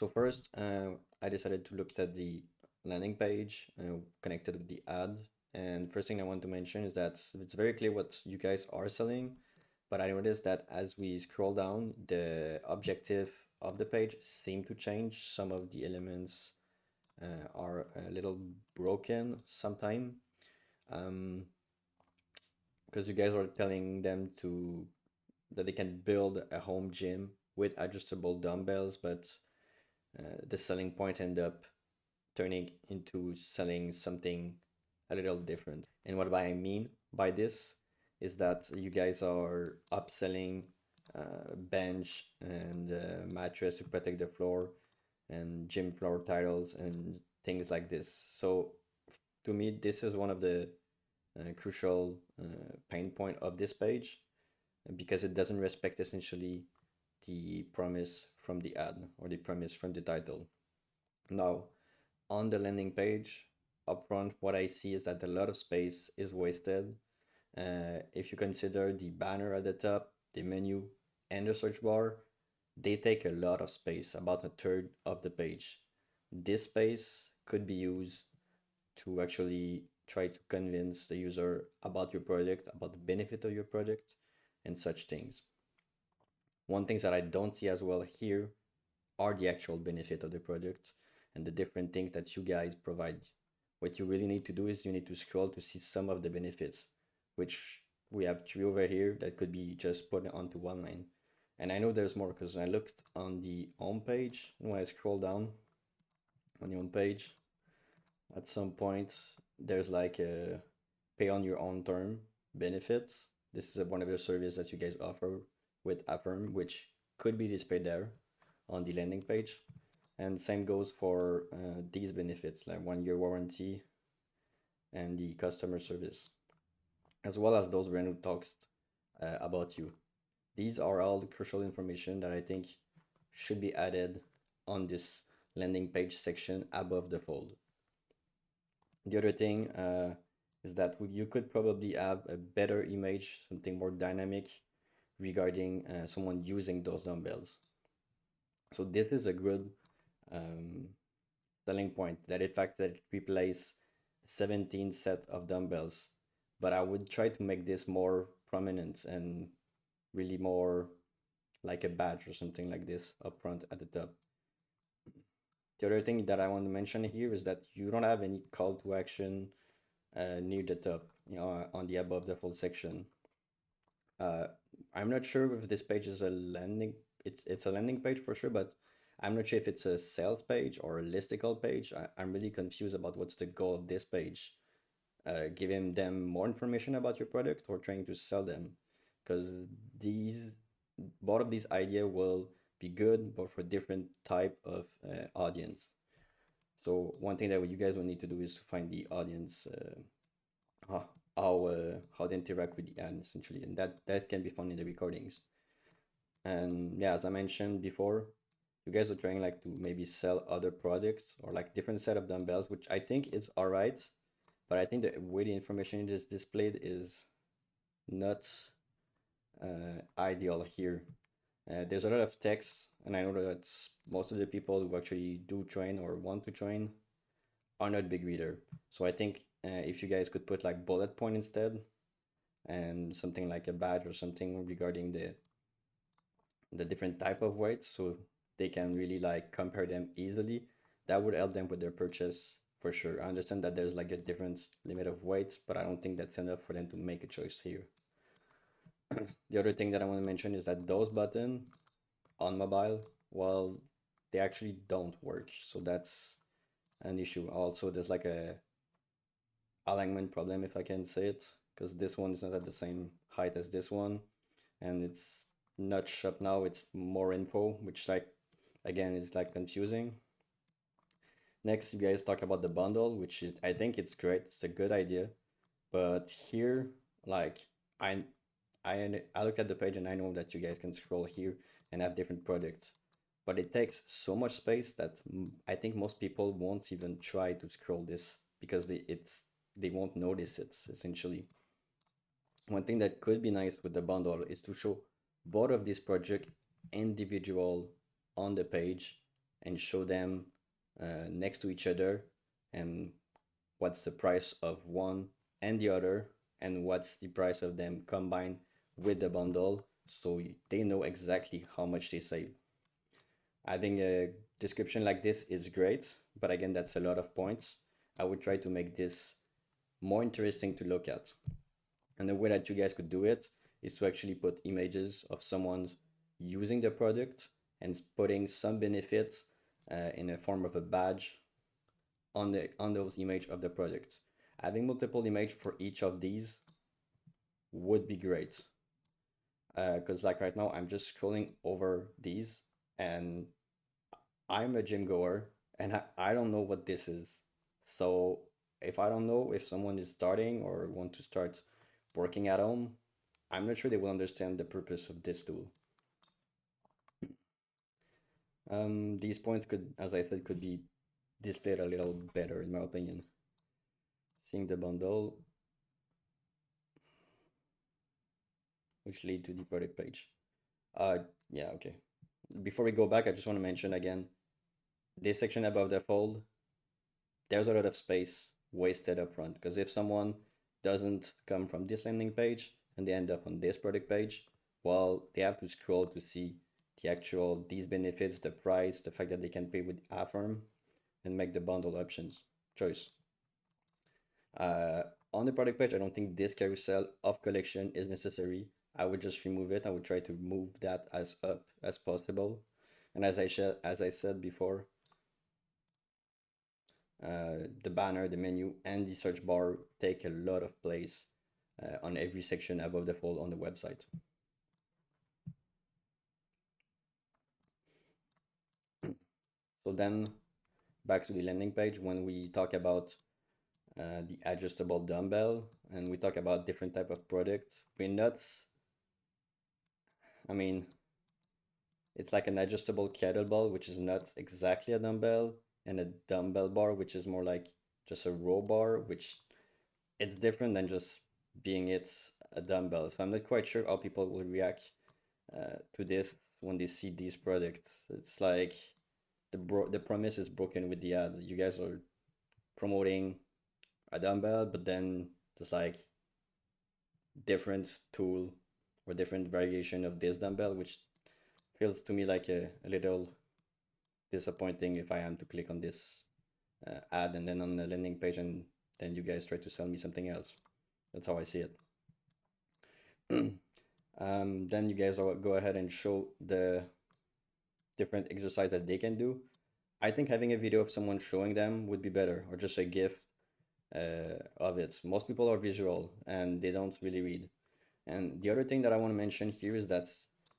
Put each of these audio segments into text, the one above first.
So first, I decided to look at the landing page connected with the ad. And first thing I want to mention is that it's very clear what you guys are selling, but I noticed that as we scroll down, the objective of the page seem to change. Some of the elements are a little broken sometime, um, because you guys are telling them to that they can build a home gym with adjustable dumbbells, but the selling point end up turning into selling something a little different. And what I mean by this is that you guys are upselling bench and mattress to protect the floor and gym floor titles and things like this. So to me, this is one of the crucial pain point of this page because it doesn't respect essentially the promise from the ad or the premise from the title. Now, on the landing page, upfront, what I see is that a lot of space is wasted. If you consider the banner at the top, the menu, and the search bar, they take a lot of space, about a third of the page. This space could be used to actually try to convince the user about your product, about the benefit of your product, and such things. One thing that I don't see as well here are the actual benefit of the product and the different things that you guys provide. What you really need to do is you need to scroll to see some of the benefits, which we have three over here that could be just put onto one line. And I know there's more because I looked on the home page. When I scroll down on the home page, at some point there's like a pay on your own term benefits. This is one of the services that you guys offer with Affirm, which could be displayed there on the landing page. And same goes for these benefits like 1 year warranty and the customer service, as well as those brand new talks about you. These are all the crucial information that I think should be added on this landing page section above the fold. The other thing is that you could probably have a better image, something more dynamic regarding someone using those dumbbells. So this is a good um, selling point that in fact that it replace 17 set of dumbbells, but I would try to make this more prominent and really more like a badge or something like this up front at the top. The other thing that I want to mention here is that you don't have any call to action near the top, on the above the fold section. Uh, I'm not sure if this page is a landing. It's a landing page for sure, but I'm not sure if it's a sales page or a listicle page. I'm really confused about what's the goal of this page. Giving them more information about your product or trying to sell them, because these both of these idea will be good, but for different type of audience. So one thing that you guys will need to do is to find the audience, how how they interact with the ad essentially, and that can be found in the recordings. And yeah, as I mentioned before, you guys are trying like to maybe sell other products or like different set of dumbbells, which I think is all right, but I think the way the information is displayed is not ideal here. There's a lot of text, and I know that most of the people who actually do train or want to train are not big reader. So I think if you guys could put like bullet point instead and something like a badge or something regarding the different type of weights, so they can really like compare them easily, that would help them with their purchase for sure. I understand that there's like a different limit of weights, but I don't think that's enough for them to make a choice here. The other thing that I want to mention is that those buttons on mobile, well, they actually don't work. So that's an issue. Also, there's like a alignment problem, if I can say it, because this one is not at the same height as this one, and it's notched up now. It's more info, which like again is like confusing. Next, you guys talk about the bundle, which is I think it's great. It's a good idea, but here, like I I look at the page and I know that you guys can scroll here and have different products, but it takes so much space that I think most people won't even try to scroll this because they won't notice it essentially. One thing that could be nice with the bundle is to show both of these projects individual on the page and show them next to each other, and what's the price of one and the other, and what's the price of them combined with the bundle, so they know exactly how much they save. Having a description like this is great, but again, that's a lot of points. I would try to make this more interesting to look at. And the way that you guys could do it is to actually put images of someone using the product and putting some benefits in a form of a badge on those image of the product. Having multiple image for each of these would be great. Because like right now, I'm just scrolling over these, and I'm a gym goer, and I don't know what this is. So if I don't know if someone is starting or want to start working at home, I'm not sure they will understand the purpose of this tool. These points could, as I said, could be displayed a little better in my opinion. Seeing the bundle, which lead to the product page. Uh, yeah, okay. Before we go back, I just want to mention again, this section above the fold, there's a lot of space wasted up front. Because if someone doesn't come from this landing page and they end up on this product page, well, they have to scroll to see the actual, these benefits, the price, the fact that they can pay with Affirm and make the bundle options choice. Uh, on the product page, I don't think this carousel of collection is necessary. I would just remove it. I would try to move that as up as possible. And as I said before, the banner, the menu, and the search bar take a lot of place on every section above the fold on the website. So then back to the landing page when we talk about the adjustable dumbbell and we talk about different type of products. We're not, I mean, it's like an adjustable kettlebell, which is not exactly a dumbbell, and a dumbbell bar, which is more like just a row bar, which it's different than just being it's a dumbbell. So I'm not quite sure how people will react to this when they see these products. It's like the promise is broken with the ad. You guys are promoting a dumbbell, but then there's like different tool or different variation of this dumbbell, which feels to me like a little disappointing if I am to click on this ad and then on the landing page and then you guys try to sell me something else. That's how I see it. Then you guys go ahead and show the different exercise that they can do. I think having a video of someone showing them would be better, or just a GIF of it. Most people are visual and they don't really read. And the other thing that I want to mention here is that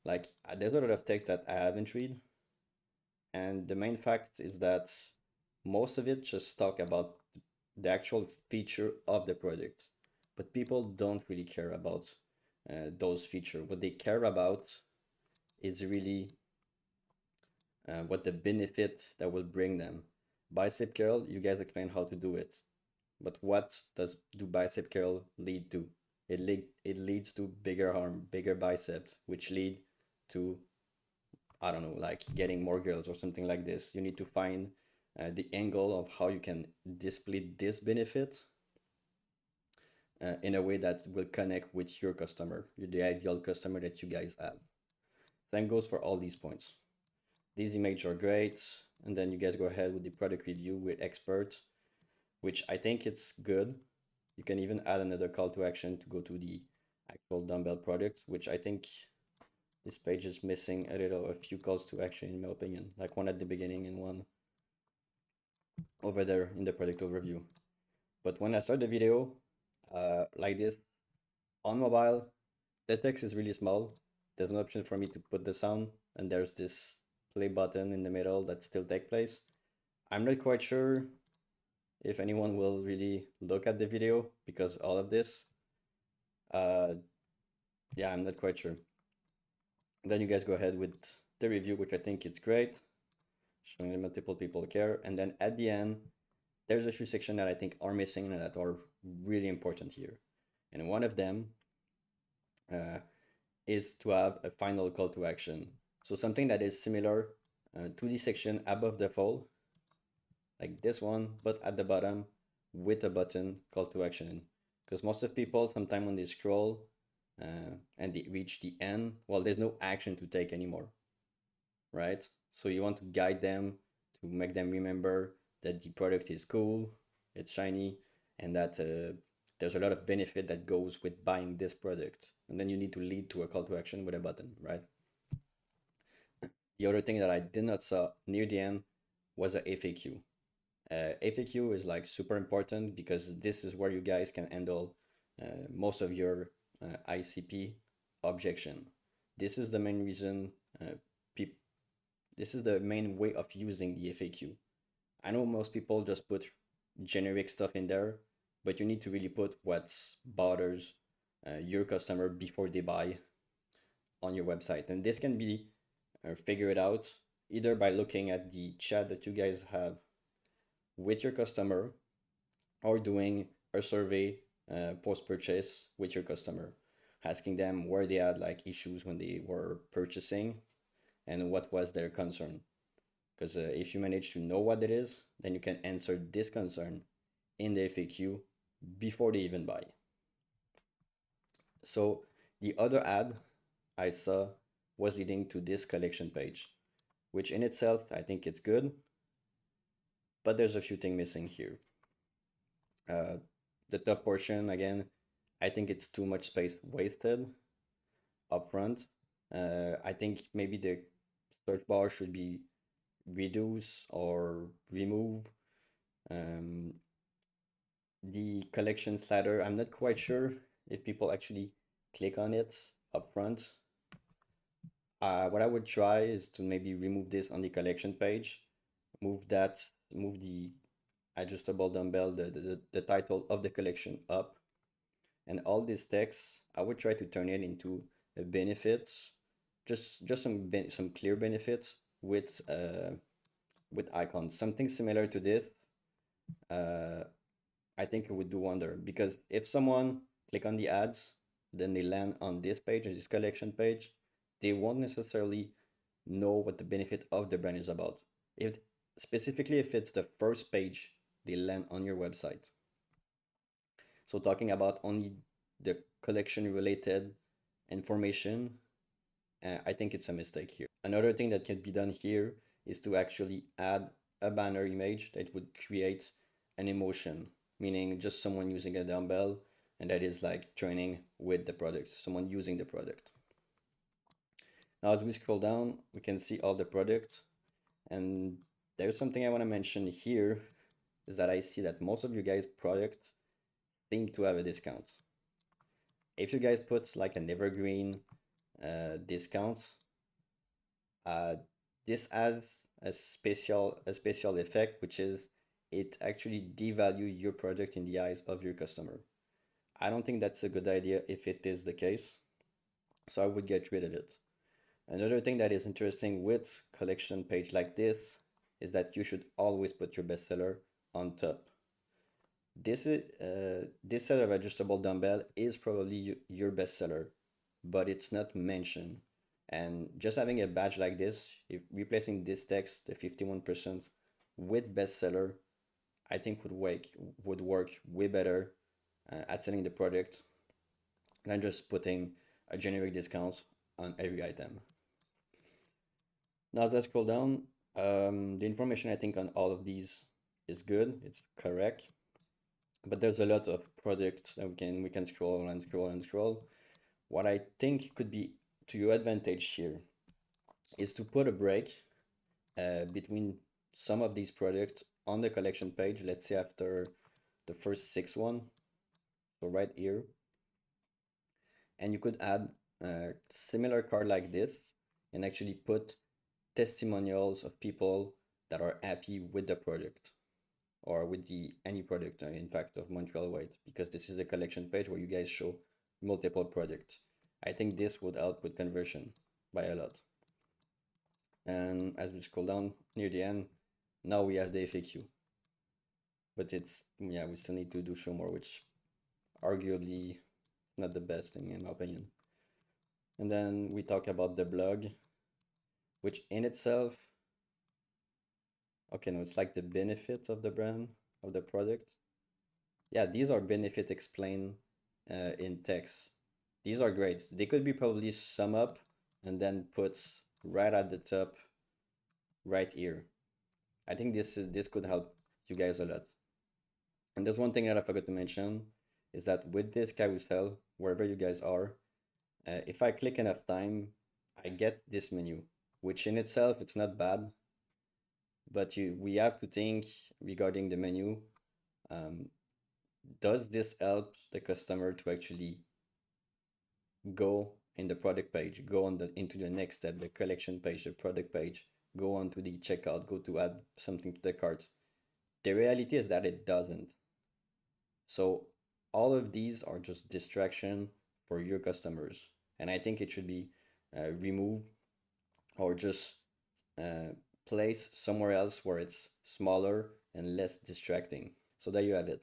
like there's a lot of text that I haven't read, and the main fact is that most of it just talk about the actual feature of the product, but people don't really care about those features. What they care about is really what the benefit that will bring them. Bicep curl, you guys explain how to do it, but what does do bicep curl lead to? It leads to bigger arm, bigger biceps, which lead to, I don't know, like getting more girls or something like this. You need to find the angle of how you can display this benefit in a way that will connect with your customer, the ideal customer that you guys have. Same goes for all these points. These images are great. And then you guys go ahead with the product review with expert, which I think it's good. You can even add another call to action to go to the actual dumbbell product, which I think this page is missing a few calls to action in my opinion, like one at the beginning and one over there in the product overview. But when I start the video like this on mobile, the text is really small. There's an option for me to put the sound, and there's this play button in the middle that still takes place. I'm not quite sure if anyone will really look at the video because all of this. Uh, yeah, I'm not quite sure. Then you guys go ahead with the review, which I think it's great, showing that multiple people care. And then at the end, there's a few sections that I think are missing and that are really important here. And one of them is to have a final call to action. So something that is similar to the section above the fold, like this one, but at the bottom with a button call to action. Because most of people, sometime when they scroll and they reach the end, well, there's no action to take anymore, right? So you want to guide them to make them remember that the product is cool, it's shiny, and that there's a lot of benefit that goes with buying this product. And then you need to lead to a call to action with a button, right? The other thing that I did not saw near the end was a FAQ. FAQ is like super important because this is where you guys can handle most of your ICP objection. This is the main reason people this is the main way of using the FAQ. I know most people just put generic stuff in there, but you need to really put what bothers your customer before they buy on your website. And this can be figured out either by looking at the chat that you guys have with your customer or doing a survey post purchase with your customer, asking them where they had like issues when they were purchasing and what was their concern. Because if you manage to know what it is, then you can answer this concern in the FAQ before they even buy. So the other ad I saw was leading to this collection page, which in itself I think it's good, but there's a few things missing here. Uh, the top portion again, I think it's too much space wasted up front. I think maybe the search bar should be reduce or remove. Um, the collection slider, I'm not quite sure if people actually click on it up front. What I would try is to maybe remove this on the collection page, move that, move the adjustable dumbbell, the title of the collection up, and all this text, I would try to turn it into a benefits, just some clear benefits with icons, something similar to this. Uh, I think it would do wonder because if someone click on the ads, then they land on this page, on this collection page, they won't necessarily know what the benefit of the brand is about. If specifically if it's the first page they land on your website. So talking about only the collection related information, I think it's a mistake here. Another thing that can be done here is to actually add a banner image that would create an emotion, meaning just someone using a dumbbell and that is like training with the product, someone using the product. Now, as we scroll down, we can see all the products. And there's something I want to mention here is that I see that most of you guys' products seem to have a discount. If you guys put like an evergreen discount, this has a special effect, which is it actually devalue your product in the eyes of your customer. I don't think that's a good idea if it is the case, so I would get rid of it. Another thing that is interesting with collection page like this is that you should always put your bestseller on top. This set of adjustable dumbbell is probably your bestseller, but it's not mentioned. And just having a badge like this, if replacing this text, the 51% with bestseller, I think would work way better at selling the product than just putting a generic discount on every item. Now let's scroll down. The information I think on all of these is good. It's correct, but there's a lot of products that we can scroll and scroll and scroll. What I think could be to your advantage here is to put a break between some of these products on the collection page. Let's say after the first 6 so right here, and you could add a similar card like this and actually put testimonials of people that are happy with the product or with the any product in fact of Montreal White, because this is a collection page where you guys show multiple products. I think this would help with conversion by a lot. And as we scroll down near the end, now we have the FAQ, but it's yeah, we still need to do show more, which arguably not the best thing in my opinion. And then we talk about the blog, which in itself Okay, no, it's like the benefit of the brand, of the product. Yeah, these are benefit explained in text. These are great. They could be probably sum up and then put right at the top, right here. I think this could help you guys a lot. And there's one thing that I forgot to mention is that with this carousel, wherever you guys are, if I click enough time, I get this menu, which in itself it's not bad, but we have to think regarding the menu. Um, does this help the customer to actually go in the product page, go on the into the next step, the collection page, the product page, go on to the checkout, go to add something to the cart? The reality is that it doesn't. So all of these are just distraction for your customers, and I think it should be removed or just uh, placed somewhere else where it's smaller and less distracting. So there you have it.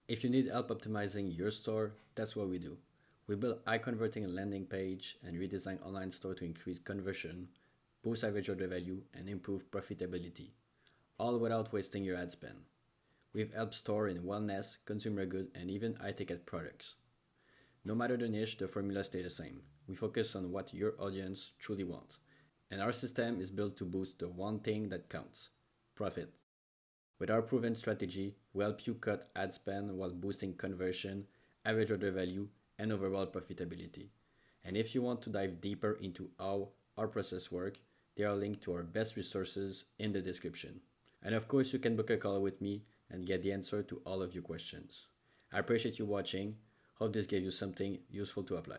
If you need help optimizing your store, that's what we do. We build high converting landing page and redesign online store to increase conversion, boost average order value, and improve profitability, all without wasting your ad spend. We've helped store in wellness, consumer good, and even high ticket products. No matter the niche, the formula stays the same. We focus on what your audience truly wants. And our system is built to boost the one thing that counts: profit. With our proven strategy, we help you cut ad spend while boosting conversion, average order value, and overall profitability. And if you want to dive deeper into how our process works, there are links to our best resources in the description. And of course, you can book a call with me and get the answer to all of your questions. I appreciate you watching. Hope this gave you something useful to apply.